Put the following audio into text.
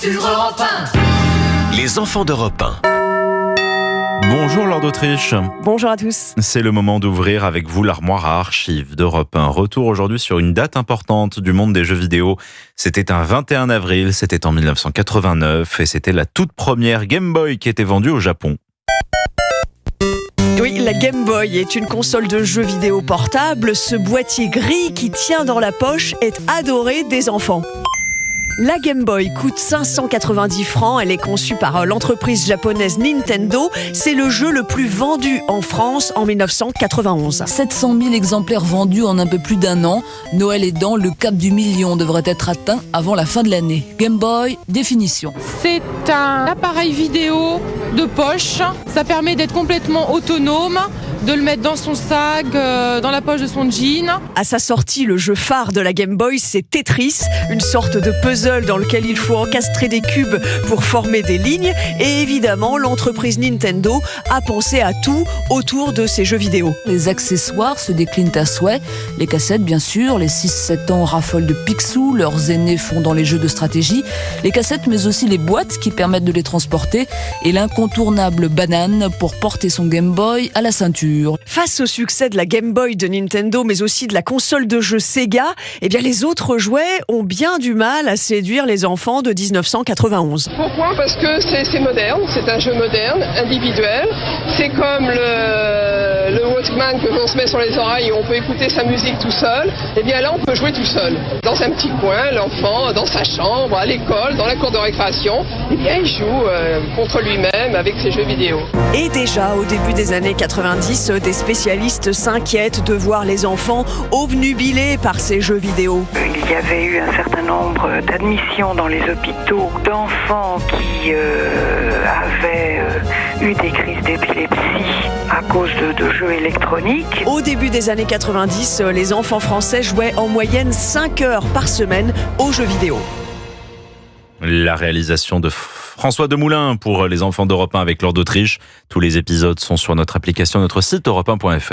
sur Europe 1. Les enfants d'Europe 1. Bonjour Laure d'Autriche. Bonjour à tous. C'est le moment d'ouvrir avec vous l'armoire à archives d'Europe 1. Retour aujourd'hui sur une date importante du monde des jeux vidéo. C'était un 21 avril, c'était en 1989 et c'était la toute première Game Boy qui était vendue au Japon. Oui, la Game Boy est une console de jeux vidéo portable. Ce boîtier gris qui tient dans la poche est adoré des enfants. La Game Boy coûte 590 francs. Elle est conçue par l'entreprise japonaise Nintendo. C'est le jeu le plus vendu en France en 1991. 700 000 exemplaires vendus en un peu plus d'un an. Noël aidant, le cap du million devrait être atteint avant la fin de l'année. Game Boy, définition. C'est un appareil vidéo de poche. Ça permet d'être complètement autonome, de le mettre dans son sac, dans la poche de son jean. À sa sortie, le jeu phare de la Game Boy, c'est Tetris, une sorte de puzzle dans lequel il faut encastrer des cubes pour former des lignes. Et évidemment, l'entreprise Nintendo a pensé à tout autour de ces jeux vidéo. Les accessoires se déclinent à souhait. Les cassettes, bien sûr. Les 6-7 ans raffolent de Picsou. Leurs aînés font dans les jeux de stratégie. Les cassettes, mais aussi les boîtes qui permettent de les transporter. Et l'incontournable banane pour porter son Game Boy à la ceinture. Face au succès de la Game Boy de Nintendo, mais aussi de la console de jeux Sega, eh bien les autres jouets ont bien du mal à séduire les enfants de 1991. Pourquoi ? Parce que c'est moderne, c'est un jeu moderne, individuel. C'est comme le Walkman que l'on se met sur les oreilles et on peut écouter sa musique tout seul. Eh bien là, on peut jouer tout seul. Dans un petit coin, l'enfant, dans sa chambre, à l'école, dans la cour de récréation, eh bien il joue contre lui-même avec ses jeux vidéo. Et déjà, au début des années 90, des spécialistes s'inquiètent de voir les enfants obnubilés par ces jeux vidéo. Il y avait eu un certain nombre d'admissions dans les hôpitaux d'enfants qui avaient eu des crises d'épilepsie à cause de jeux électroniques. Au début des années 90, les enfants français jouaient en moyenne 5 heures par semaine aux jeux vidéo. La réalisation de François Demoulin pour les enfants d'Europe 1 avec Laure d'Autriche. Tous les épisodes sont sur notre application, notre site europe1.fr.